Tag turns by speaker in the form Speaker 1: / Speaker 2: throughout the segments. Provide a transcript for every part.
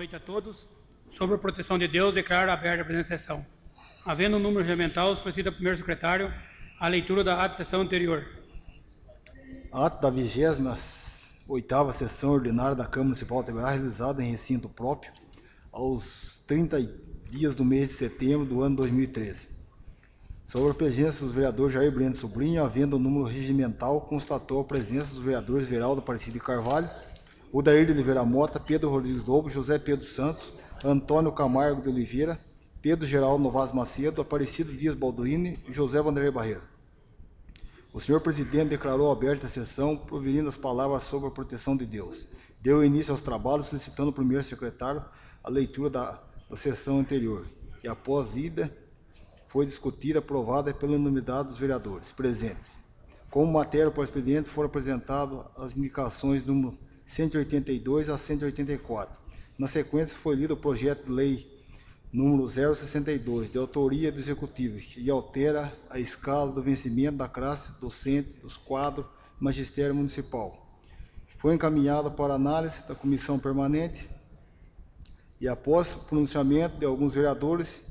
Speaker 1: Boa noite a todos. Sobre a proteção de Deus, declaro aberta a presente sessão. Havendo um número regimental, solicita ao primeiro secretário a leitura da ata de sessão anterior.
Speaker 2: Ato da 28ª sessão ordinária da Câmara Municipal de Itabirá, realizada em recinto próprio, aos 30 dias do mês de setembro do ano 2013. Sobre a presença dos vereadores Jair Breno Sobrinho, havendo um número regimental, constatou a presença dos vereadores Veraldo Aparecido de Carvalho, Odair de Oliveira Mota, Pedro Rodrigues Lobo, José Pedro Santos, Antônio Camargo de Oliveira, Pedro Geraldo Novas Macedo, Aparecido Dias Balduini e José Vanderlei Barreiro. O senhor presidente declarou aberta a sessão, proferindo as palavras sobre a proteção de Deus. Deu início aos trabalhos, solicitando ao primeiro secretário a leitura da sessão anterior, que após ida foi discutida e aprovada pela unanimidade dos vereadores presentes. Como matéria para o expediente, foram apresentadas as indicações número 182 a 184. Na sequência, foi lido o projeto de lei número 062, de autoria do Executivo, que altera a escala do vencimento da classe docente dos quadros magistério municipal. Foi encaminhado para análise da comissão permanente e, após o pronunciamento de alguns vereadores,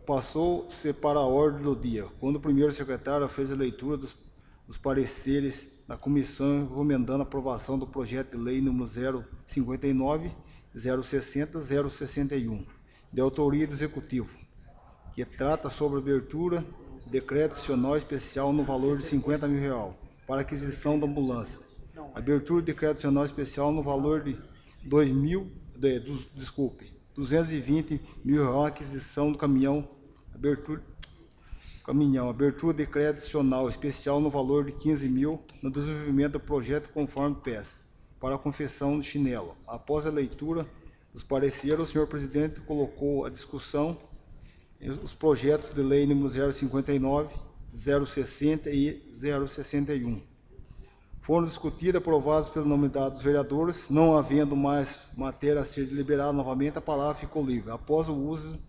Speaker 2: passou-se para a ordem do dia, quando o primeiro secretário fez a leitura dos pareceres da comissão, recomendando a aprovação do projeto de lei número 059, 060, 061, de autoria do Executivo, que trata sobre a abertura de decreto adicional especial no valor de R$50 mil para aquisição da ambulância. Abertura de decreto adicional especial no valor de R$220 mil a aquisição do caminhão. Abertura de decreto adicional especial no valor de R$15 mil no desenvolvimento do projeto conforme PES, para a confecção de chinelo. Após a leitura dos pareceres, o senhor presidente colocou à discussão os projetos de lei número 059, 060 e 061. Foram discutidos e aprovados pela unanimidade dos vereadores. Não havendo mais matéria a ser deliberada novamente, a palavra ficou livre, após o uso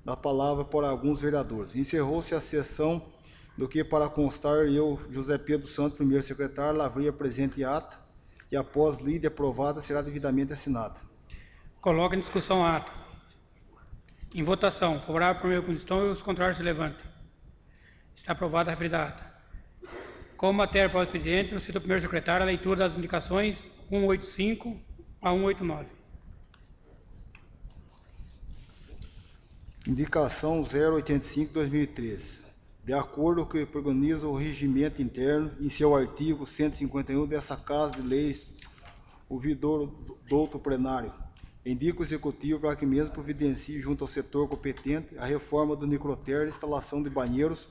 Speaker 2: da palavra por alguns vereadores. Encerrou-se a sessão, do que, para constar, eu, José Pedro Santos, primeiro secretário, lavrei a presente ata, que após lida e aprovada será devidamente assinada.
Speaker 1: Coloca em discussão a ata. Em votação, favorável à primeira questão e os contrários se levantem. Está aprovada a referida ata. Como matéria para o expediente, solicito ao primeiro secretário a leitura das indicações 185 a 189.
Speaker 2: Indicação 085/2013. De acordo com o que organiza o regimento interno, em seu artigo 151 dessa Casa de Leis, o ouvidor douto plenário indica o Executivo para que mesmo providencie junto ao setor competente a reforma do necrotério e instalação de banheiros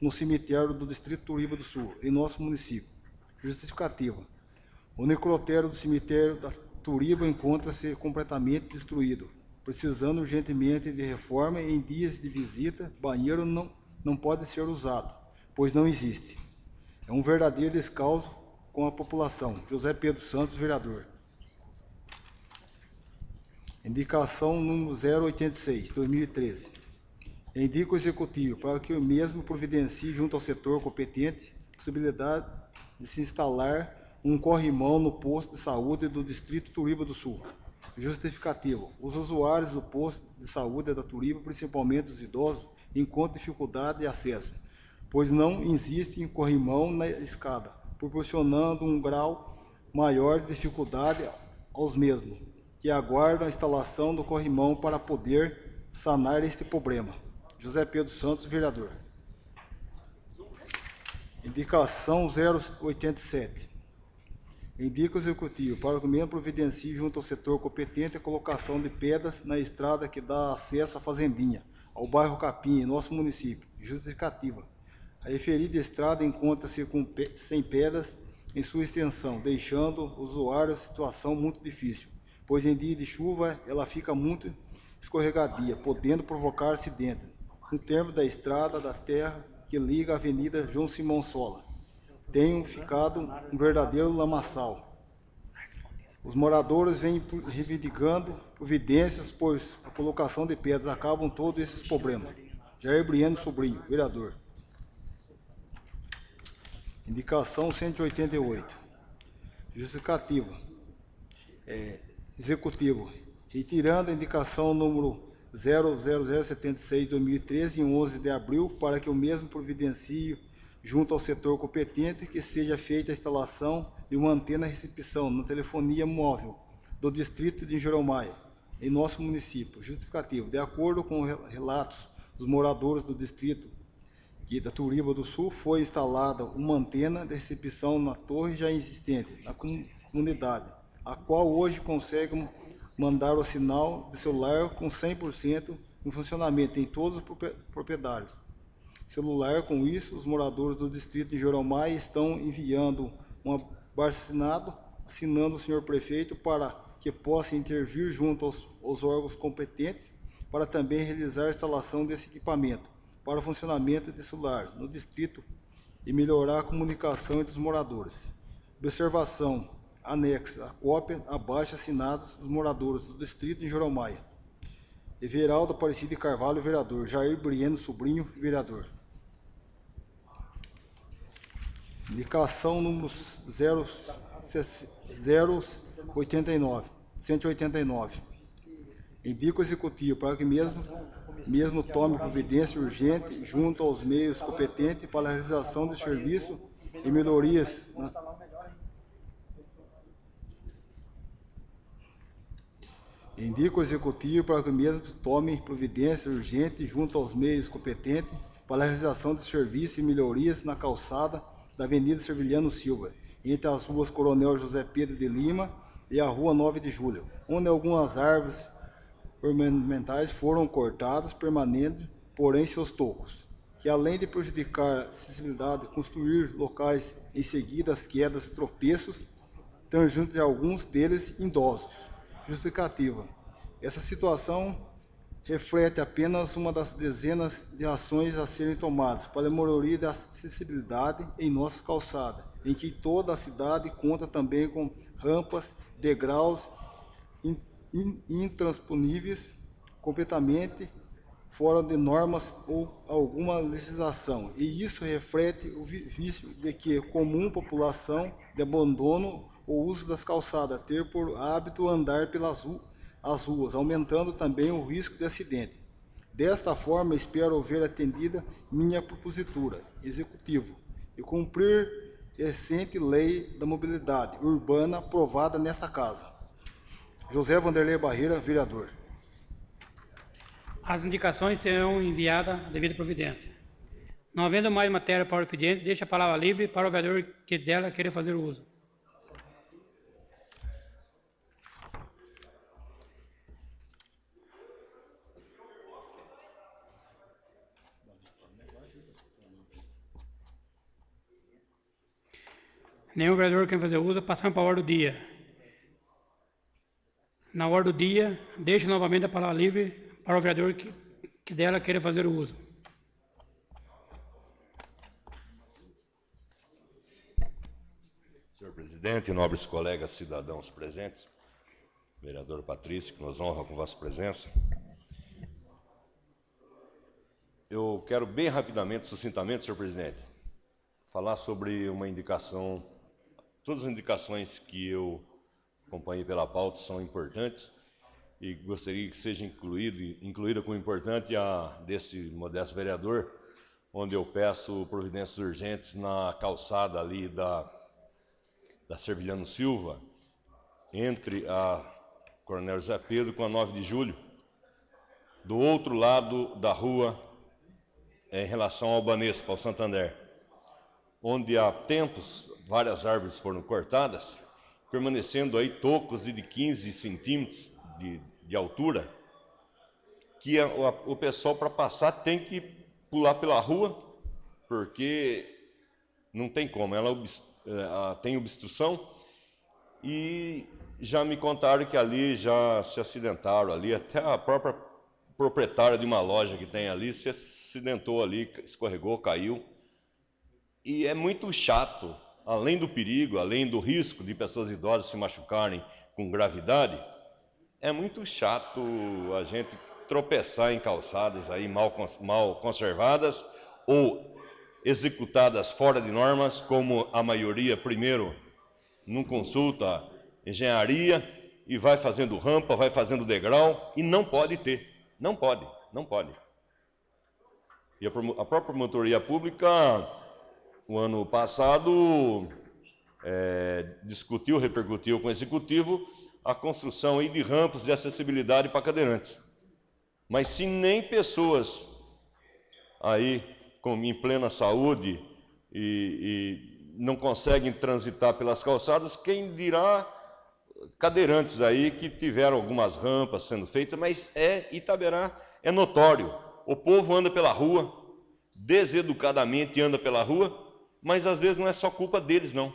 Speaker 2: no cemitério do Distrito Turiba do Sul, em nosso município. Justificativa. O necrotério do cemitério da Turiba encontra-se completamente destruído, precisando urgentemente de reforma. Em dias de visita, banheiro não pode ser usado, pois não existe. É um verdadeiro descaso com a população. José Pedro Santos, vereador. Indicação número 086/2013. Indica o Executivo para que o mesmo providencie junto ao setor competente a possibilidade de se instalar um corrimão no posto de saúde do Distrito Turiba do Sul. Justificativo. Os usuários do posto de saúde da Turiba, principalmente os idosos, encontram dificuldade de acesso, pois não existe corrimão na escada, proporcionando um grau maior de dificuldade aos mesmos, que aguardam a instalação do corrimão para poder sanar este problema. José Pedro Santos, vereador. Indicação 087. Indica o Executivo para que o mesmo providencie junto ao setor competente a colocação de pedras na estrada que dá acesso à Fazendinha, ao bairro Capim, em nosso município. Justificativa. A referida estrada encontra-se sem pedras em sua extensão, deixando o usuário em situação muito difícil, pois em dia de chuva ela fica muito escorregadia, podendo provocar acidente. No termo da estrada da terra que liga a Avenida João Simão Sola, tem ficado um verdadeiro lamaçal. Os moradores vêm reivindicando providências, pois a colocação de pedras acabam todos esses problemas. Jair Breno Sobrinho, vereador. Indicação 188. Justificativa. Executivo. retirando a indicação número 00076/2013, em 11 de abril, para que o mesmo providencie, junto ao setor competente, que seja feita a instalação de uma antena de recepção na telefonia móvel do distrito de Engenheiro Maia, em nosso município. Justificativo: de acordo com relatos dos moradores do distrito que da Turiba do Sul, foi instalada uma antena de recepção na torre já existente na comunidade, a qual hoje consegue mandar o sinal de celular com 100% em funcionamento em todos os proprietários. Celular. Com isso, os moradores do distrito de Joromai estão enviando um abaixo-assinado, assinando o senhor prefeito, para que possa intervir junto aos órgãos competentes para também realizar a instalação desse equipamento para o funcionamento de celulares no distrito e melhorar a comunicação entre os moradores. Observação anexa a cópia abaixo assinados dos moradores do distrito de Joromaia. Everaldo Aparecido de Carvalho, vereador. Jair Brieno Sobrinho, vereador. Indicação número 189. Indica o executivo para que mesmo tome providência urgente junto aos meios competentes para a realização de serviço e melhorias Indica o executivo para que mesmo tome providência urgente junto aos meios competentes para a realização de serviços e melhorias na calçada da Avenida Servilhano Silva, entre as ruas Coronel José Pedro de Lima e a Rua 9 de Julho, onde algumas árvores ornamentais foram cortadas, permanentes, porém seus tocos, que além de prejudicar a acessibilidade, construir locais em seguida as quedas, tropeços, estão junto de alguns deles idosos. Justificativa: essa situação reflete apenas uma das dezenas de ações a serem tomadas para a melhoria da acessibilidade em nossa calçada, em que toda a cidade conta também com rampas, degraus intransponíveis, completamente fora de normas ou alguma legislação, e isso reflete o vício de que comum população de abandono o uso das calçadas, ter por hábito andar pelas ruas, aumentando também o risco de acidente. Desta forma, espero ver atendida minha propositura, executivo, e cumprir recente lei da mobilidade urbana aprovada nesta casa. José Vanderlei Barreira, vereador.
Speaker 1: As indicações serão enviadas à devida providência. Não havendo mais matéria para o expediente, deixa a palavra livre para o vereador que dela queira fazer uso. Nenhum vereador quer fazer uso, passando para a ordem do dia. Na ordem do dia, deixo novamente a palavra livre para o vereador que dela queira fazer o uso.
Speaker 3: Senhor presidente, nobres colegas cidadãos presentes, vereador Patrício, que nos honra com vossa presença, eu quero bem rapidamente, sucintamente, senhor presidente, falar sobre uma indicação. Todas as indicações que eu acompanhei pela pauta são importantes e gostaria que seja incluída como importante a desse modesto vereador, onde eu peço providências urgentes na calçada ali da Servilhano Silva, entre a Coronel José Pedro com a 9 de Julho, do outro lado da rua, em relação ao Banespa, ao Santander, onde há tempos várias árvores foram cortadas, permanecendo aí tocos de 15 centímetros de altura, que o pessoal para passar tem que pular pela rua, porque não tem como, ela tem obstrução, e já me contaram que ali já se acidentaram ali, até a própria proprietária de uma loja que tem ali se acidentou ali, escorregou, caiu, e é muito chato, além do perigo, além do risco de pessoas idosas se machucarem com gravidade, é muito chato a gente tropeçar em calçadas aí mal conservadas ou executadas fora de normas, como a maioria, primeiro, não consulta engenharia e vai fazendo rampa, vai fazendo degrau, e não pode ter. Não pode, não pode. E a própria promotoria pública, o ano passado, discutiu, repercutiu com o executivo a construção aí de rampas de acessibilidade para cadeirantes. Mas se nem pessoas aí em plena saúde e não conseguem transitar pelas calçadas, quem dirá cadeirantes aí que tiveram algumas rampas sendo feitas, mas Itaberá é notório. O povo anda pela rua, deseducadamente anda pela rua, mas às vezes não é só culpa deles, não.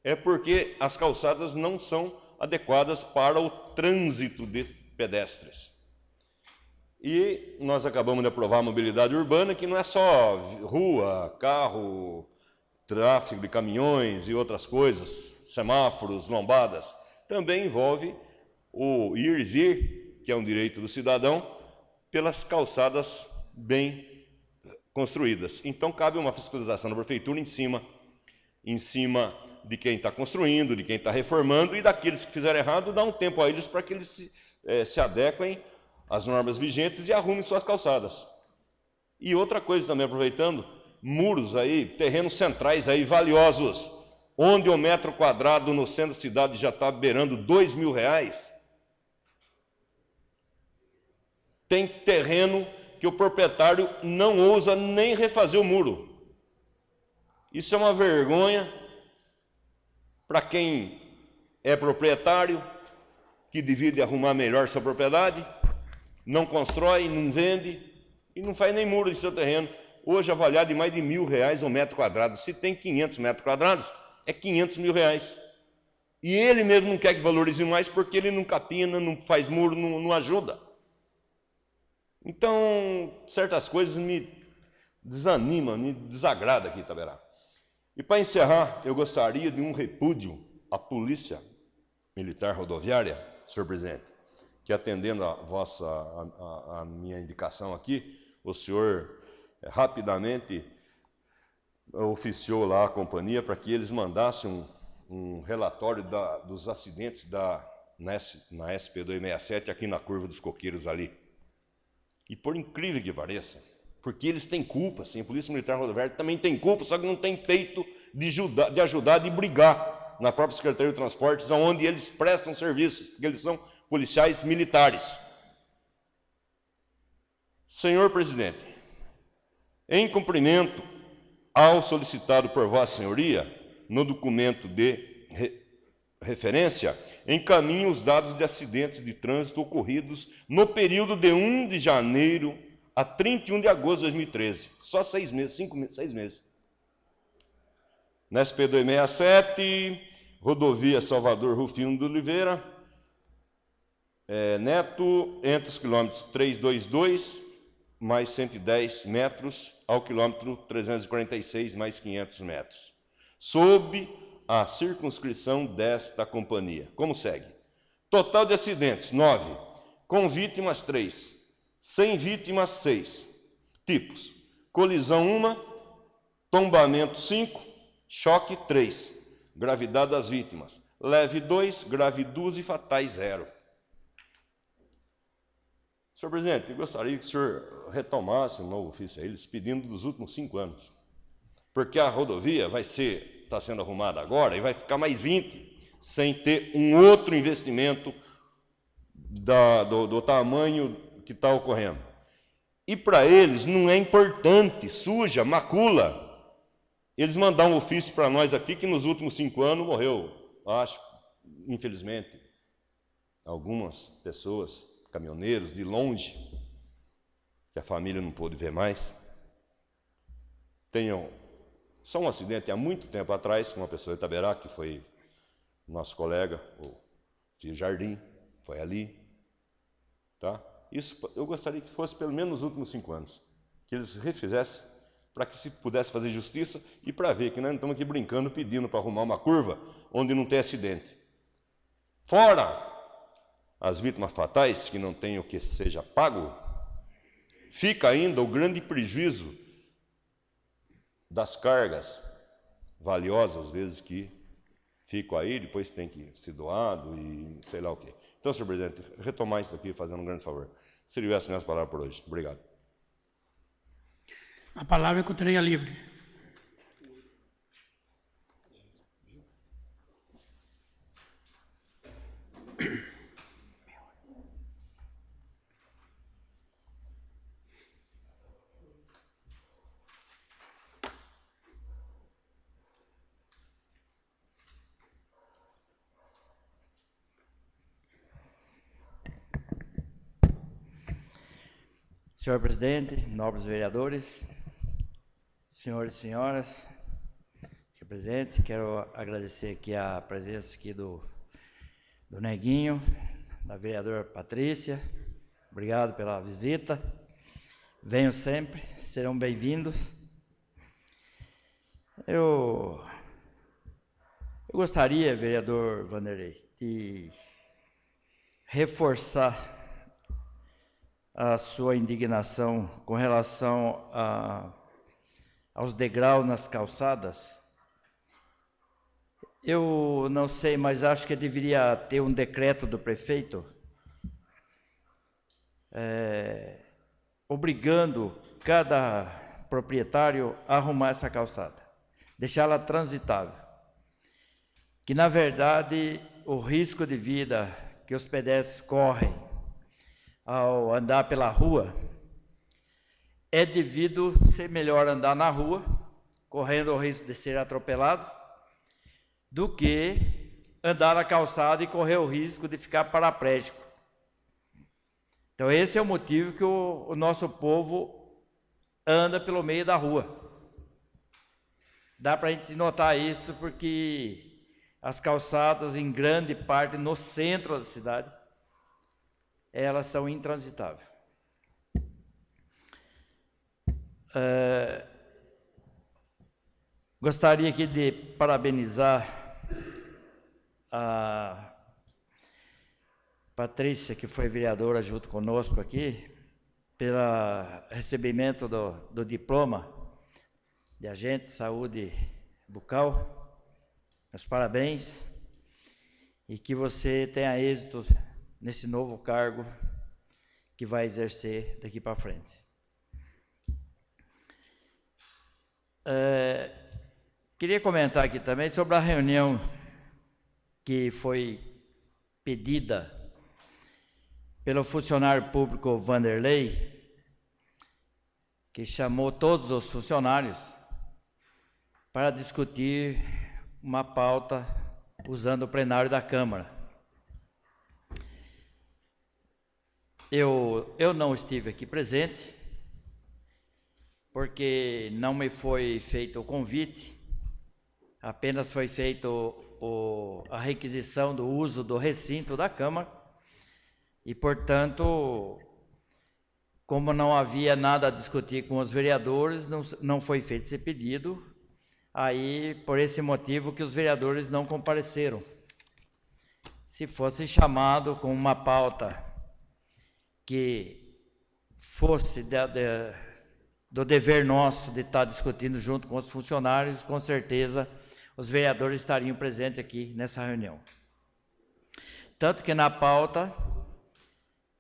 Speaker 3: É porque as calçadas não são adequadas para o trânsito de pedestres. E nós acabamos de aprovar a mobilidade urbana, que não é só rua, carro, tráfego de caminhões e outras coisas, semáforos, lombadas. Também envolve o ir e vir, que é um direito do cidadão, pelas calçadas bem construídas. Então, cabe uma fiscalização da prefeitura em cima de quem está construindo, de quem está reformando, e daqueles que fizeram errado, dá um tempo a eles para que eles se adequem às normas vigentes e arrumem suas calçadas. E outra coisa também, aproveitando, muros aí, terrenos centrais aí, valiosos, onde o metro quadrado no centro da cidade já está beirando R$2.000, tem terreno que o proprietário não ousa nem refazer o muro. Isso é uma vergonha para quem é proprietário, que divide arrumar melhor sua propriedade, não constrói, não vende e não faz nem muro de seu terreno. Hoje avaliado em mais de R$1.000 o metro quadrado. Se tem 500 metros quadrados, é R$500.000. E ele mesmo não quer que valorize mais porque ele não capina, não faz muro, não ajuda. Então, certas coisas me desanimam, me desagradam aqui em Itaberá. E para encerrar, eu gostaria de um repúdio à Polícia Militar Rodoviária, senhor presidente, que atendendo a minha indicação aqui, o senhor rapidamente oficiou lá a companhia para que eles mandassem um relatório dos acidentes na SP-267 aqui na Curva dos Coqueiros ali. E por incrível que pareça, porque eles têm culpa, sim, a Polícia Militar Rodoviária também tem culpa, só que não tem peito de ajudar, de brigar na própria Secretaria de Transportes, onde eles prestam serviços, porque eles são policiais militares. Senhor presidente, em cumprimento ao solicitado por Vossa Senhoria, no documento de referência, encaminho os dados de acidentes de trânsito ocorridos no período de 1 de janeiro a 31 de agosto de 2013. Só 6 meses, 6 meses. Na SP-267, rodovia Salvador Rufino de Oliveira, Neto, entre os quilômetros 322 mais 110 metros ao quilômetro 346 mais 500 metros, sob a circunscrição desta companhia. Como segue? Total de acidentes, 9. Com vítimas, 3. Sem vítimas, 6. Tipos: colisão, 1. Tombamento, 5. Choque, 3. Gravidade das vítimas: leve, 2. Grave, 2 e fatais, 0. Senhor presidente, eu gostaria que o senhor retomasse um novo ofício a eles, pedindo dos últimos 5 anos. Porque a rodovia está sendo arrumada agora e vai ficar mais 20, sem ter um outro investimento do tamanho que está ocorrendo. E para eles não é importante, suja, macula, eles mandaram um ofício para nós aqui que nos últimos 5 anos morreu, acho, infelizmente, algumas pessoas, caminhoneiros de longe, que a família não pôde ver mais. Só um acidente há muito tempo atrás, com uma pessoa de Itaberá, que foi nosso colega, o Fio Jardim, foi ali. Tá? Isso eu gostaria que fosse pelo menos nos últimos 5 anos, que eles refizessem, para que se pudesse fazer justiça e para ver que nós não estamos aqui brincando, pedindo para arrumar uma curva onde não tem acidente. Fora as vítimas fatais, que não tem o que seja pago, fica ainda o grande prejuízo das cargas valiosas, às vezes, que ficam aí, depois tem que ser doado e sei lá o quê. Então, senhor presidente, retomar isso aqui, fazendo um grande favor. Se tivesse minhas palavras por hoje. Obrigado.
Speaker 1: A palavra continua livre.
Speaker 4: Senhor presidente, nobres vereadores, senhores e senhoras, senhor presidente, quero agradecer aqui a presença aqui do Neguinho, da vereadora Patrícia, obrigado pela visita, venham sempre, serão bem-vindos. Eu gostaria, vereador Vanderlei, de reforçar a sua indignação com relação aos degraus nas calçadas. Eu não sei, mas acho que deveria ter um decreto do prefeito obrigando cada proprietário a arrumar essa calçada, deixá-la transitável. Que, na verdade, o risco de vida que os pedestres correm ao andar pela rua, é devido ser melhor andar na rua, correndo o risco de ser atropelado, do que andar na calçada e correr o risco de ficar paraplégico. Então esse é o motivo que o nosso povo anda pelo meio da rua. Dá para a gente notar isso porque as calçadas, em grande parte, no centro da cidade, elas são intransitáveis. Gostaria aqui de parabenizar a Patrícia, que foi vereadora junto conosco aqui, pelo recebimento do diploma de agente de saúde bucal. Meus parabéns e que você tenha êxito nesse novo cargo que vai exercer daqui para frente. Queria comentar aqui também sobre a reunião que foi pedida pelo funcionário público Vanderlei, que chamou todos os funcionários para discutir uma pauta usando o plenário da Câmara. Eu não estive aqui presente, porque não me foi feito o convite, apenas foi feito a requisição do uso do recinto da Câmara, e, portanto, como não havia nada a discutir com os vereadores, não foi feito esse pedido, aí, por esse motivo que os vereadores não compareceram. Se fosse chamado com uma pauta que fosse do dever nosso de estar discutindo junto com os funcionários, com certeza os vereadores estariam presentes aqui nessa reunião. Tanto que na pauta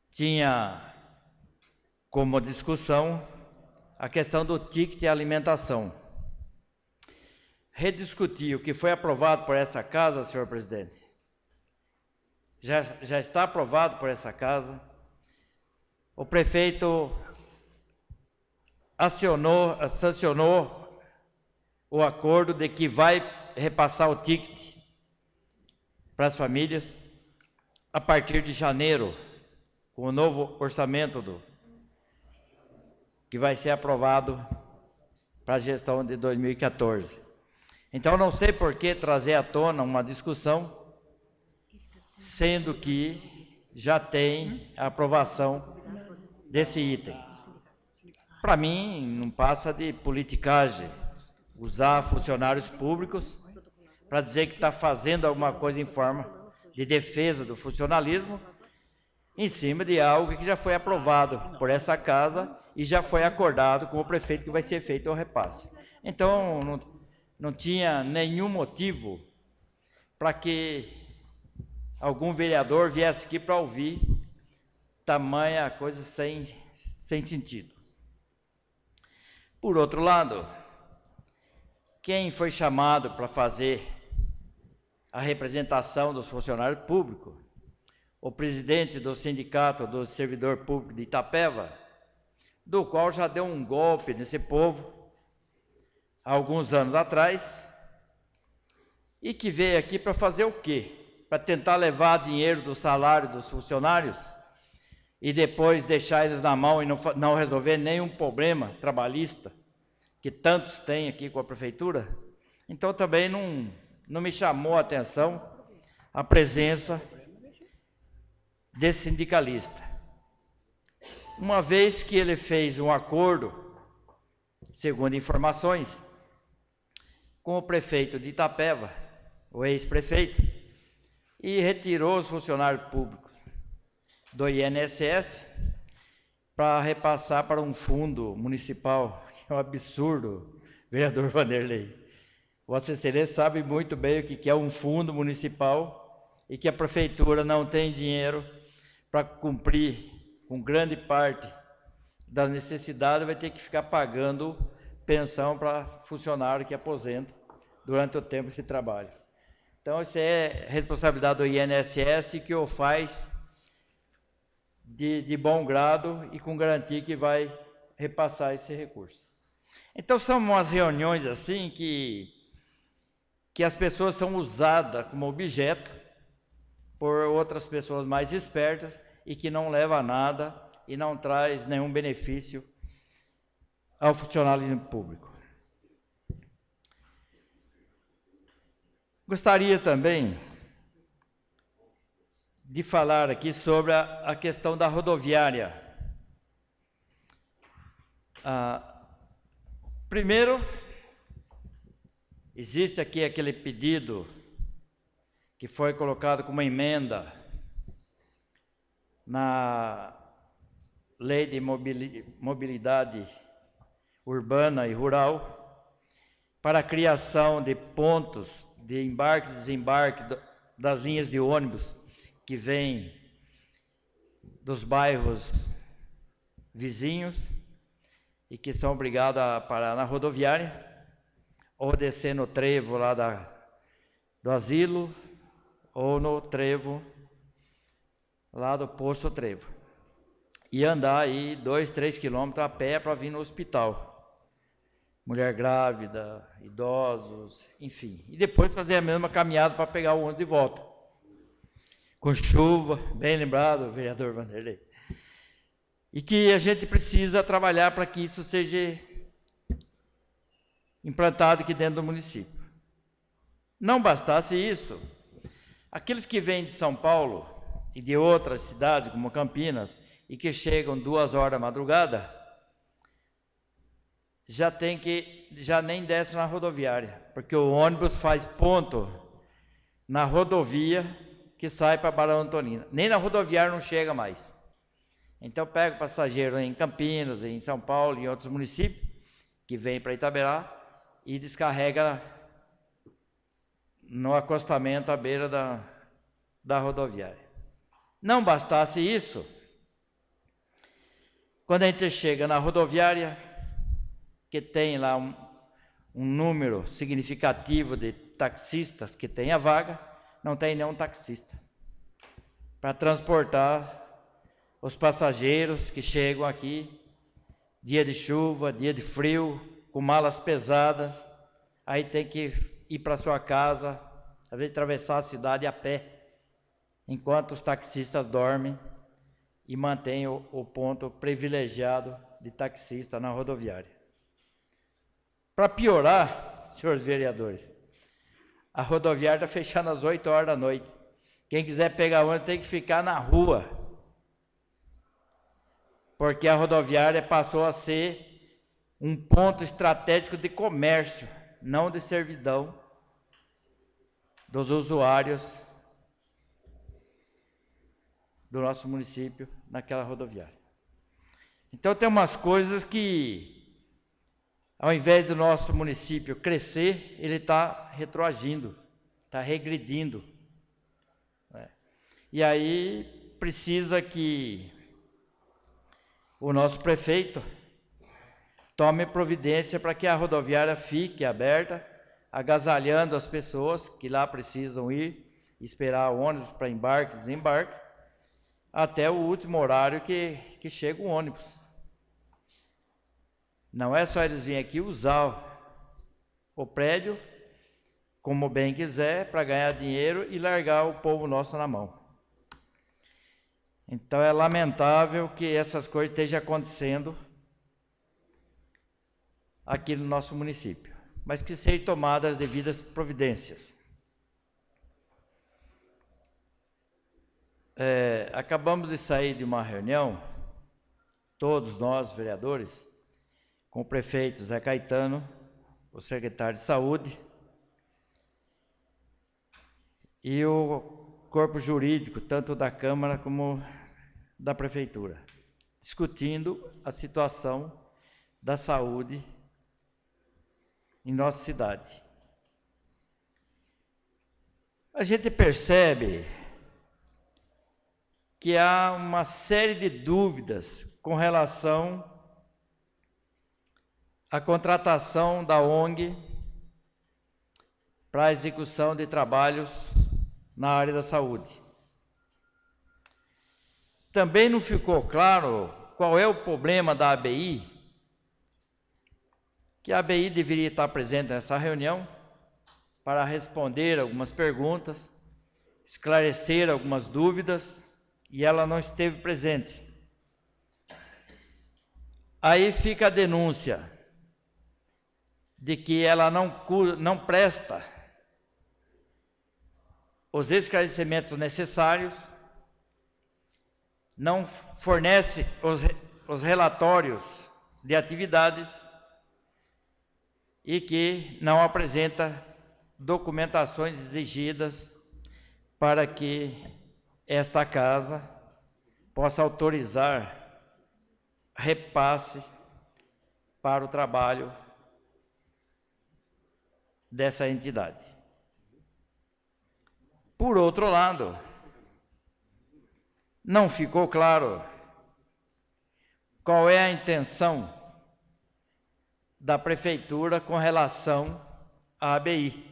Speaker 4: tinha como discussão a questão do ticket de alimentação. Rediscutir o que foi aprovado por essa casa, senhor presidente, já está aprovado por essa casa. O prefeito sancionou o acordo de que vai repassar o ticket para as famílias a partir de janeiro, com o novo orçamento que vai ser aprovado para a gestão de 2014. Então, não sei por que trazer à tona uma discussão, sendo que já tem a aprovação desse item. Para mim, não passa de politicagem usar funcionários públicos para dizer que está fazendo alguma coisa em forma de defesa do funcionalismo, em cima de algo que já foi aprovado por essa casa e já foi acordado com o prefeito que vai ser feito o repasse. Então, não tinha nenhum motivo para que algum vereador viesse aqui para ouvir tamanha coisa sem sentido. Por outro lado, quem foi chamado para fazer a representação dos funcionários públicos, o presidente do Sindicato do Servidor Público de Itapeva, do qual já deu um golpe nesse povo há alguns anos atrás, e que veio aqui para fazer o quê? Para tentar levar dinheiro do salário dos funcionários e depois deixar eles na mão e não resolver nenhum problema trabalhista que tantos têm aqui com a prefeitura. Então também não me chamou a atenção a presença desse sindicalista. Uma vez que ele fez um acordo, segundo informações, com o prefeito de Itapeva, o ex-prefeito, e retirou os funcionários públicos do INSS para repassar para um fundo municipal, que é um absurdo, vereador Vanderlei. Vossa Excelência sabe muito bem o que é um fundo municipal e que a prefeitura não tem dinheiro para cumprir com grande parte das necessidades, vai ter que ficar pagando pensão para funcionário que aposenta durante o tempo de trabalho. Então, isso é responsabilidade do INSS, que o faz de bom grado e com garantia que vai repassar esse recurso. Então, são umas reuniões assim que as pessoas são usadas como objeto por outras pessoas mais espertas e que não leva a nada e não traz nenhum benefício ao funcionalismo público. Gostaria também de falar aqui sobre a questão da rodoviária. Primeiro, existe aqui aquele pedido que foi colocado como emenda na Lei de Mobilidade Urbana e Rural para a criação de pontos de embarque e desembarque das linhas de ônibus que vêm dos bairros vizinhos e que são obrigados a parar na rodoviária ou descer no trevo lá do asilo ou no trevo lá do posto trevo e andar aí 2, 3 quilômetros a pé para vir no hospital. Mulher grávida, idosos, enfim. E depois fazer a mesma caminhada para pegar o ônibus de volta. Com chuva, bem lembrado, vereador Vanderlei. E que a gente precisa trabalhar para que isso seja implantado aqui dentro do município. Não bastasse isso, aqueles que vêm de São Paulo e de outras cidades, como Campinas, e que chegam 2 horas da madrugada, já nem desce na rodoviária, porque o ônibus faz ponto na rodovia que sai para Barão Antonina. Nem na rodoviária não chega mais. Então pega o passageiro em Campinas, em São Paulo, em outros municípios, que vem para Itaberá e descarrega no acostamento à beira da rodoviária. Não bastasse isso, quando a gente chega na rodoviária, que tem lá um número significativo de taxistas que tem a vaga, não tem nenhum taxista para transportar os passageiros que chegam aqui, dia de chuva, dia de frio, com malas pesadas, aí tem que ir para sua casa, às vezes atravessar a cidade a pé, enquanto os taxistas dormem e mantêm o ponto privilegiado de taxista na rodoviária. Para piorar, senhores vereadores, a rodoviária está fechando às 8 horas da noite. Quem quiser pegar ônibus tem que ficar na rua, porque a rodoviária passou a ser um ponto estratégico de comércio, não de servidão dos usuários do nosso município naquela rodoviária. Então tem umas coisas que, ao invés do nosso município crescer, ele está retroagindo. está regredindo, né? E aí precisa que o nosso prefeito tome providência para que a rodoviária fique aberta, agasalhando as pessoas que lá precisam ir, esperar o ônibus para embarque e desembarque, até o último horário que chega o ônibus. Não é só eles virem aqui usar o prédio como bem quiser para ganhar dinheiro e largar o povo nosso na mão. Então é lamentável que essas coisas estejam acontecendo aqui no nosso município, mas que sejam tomadas as devidas providências. Acabamos de sair de uma reunião, todos nós, vereadores, com o prefeito Zé Caetano, o secretário de Saúde e o corpo jurídico, tanto da Câmara como da Prefeitura, discutindo a situação da saúde em nossa cidade. A gente percebe que há uma série de dúvidas com relação à contratação da ONG para a execução de trabalhos na área da saúde. Também não ficou claro qual é o problema da ABI, que a ABI deveria estar presente nessa reunião para responder algumas perguntas, esclarecer algumas dúvidas, e ela não esteve presente. Aí fica a denúncia de que ela não presta os esclarecimentos necessários, não fornece os relatórios de atividades e que não apresenta documentações exigidas para que esta casa possa autorizar repasse para o trabalho dessa entidade. Por outro lado, não ficou claro qual é a intenção da Prefeitura com relação à ABI.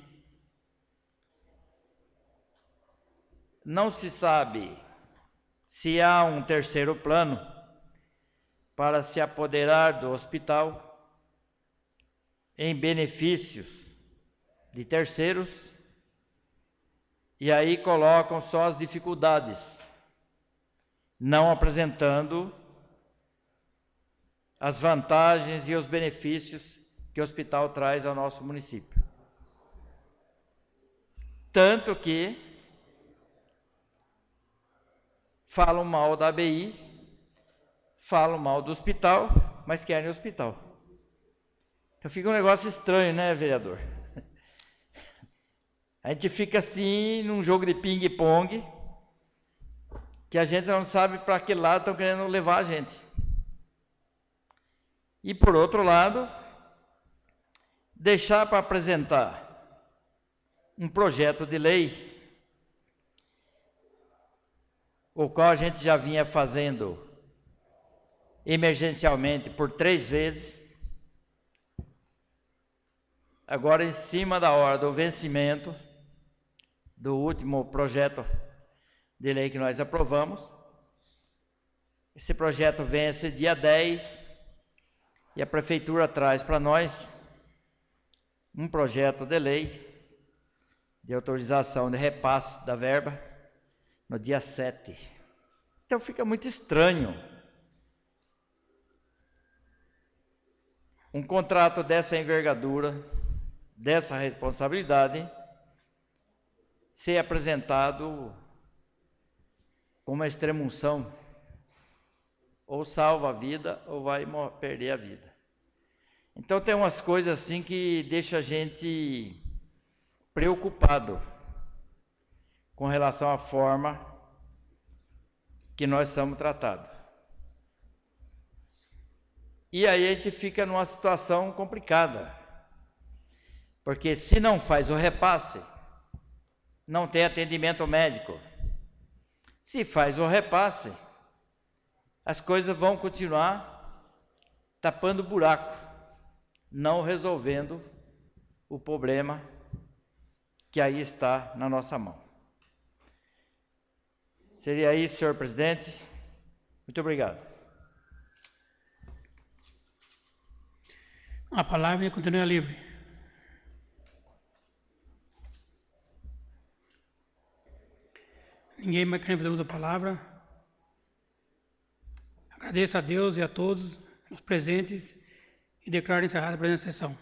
Speaker 4: Não se sabe se há um terceiro plano para se apoderar do hospital em benefícios de terceiros, e aí colocam só as dificuldades, não apresentando as vantagens e os benefícios que o hospital traz ao nosso município. Tanto que falam mal da ABI, falam mal do hospital, mas querem o hospital. Então fica um negócio estranho, né, vereador? A gente fica assim, num jogo de ping-pong, que a gente não sabe para que lado estão querendo levar a gente. E por outro lado, deixar para apresentar um projeto de lei, o qual a gente já vinha fazendo emergencialmente por 3 vezes, agora em cima da hora do vencimento do último projeto de lei que nós aprovamos. Esse projeto vence dia 10 e a Prefeitura traz para nós um projeto de lei de autorização de repasse da verba no dia 7. Então fica muito estranho um contrato dessa envergadura, dessa responsabilidade, ser apresentado com uma extrema-unção, ou salva a vida ou vai perder a vida. Então tem umas coisas assim que deixam a gente preocupado com relação à forma que nós somos tratados. E aí a gente fica numa situação complicada, porque se não faz o repasse, não tem atendimento médico. Se faz o repasse, as coisas vão continuar tapando buraco, não resolvendo o problema que aí está na nossa mão. Seria isso, senhor presidente. Muito obrigado.
Speaker 1: A palavra continua livre. Ninguém mais quer fazer uso da palavra. Agradeço a Deus e a todos os presentes e declaro encerrada a presente sessão.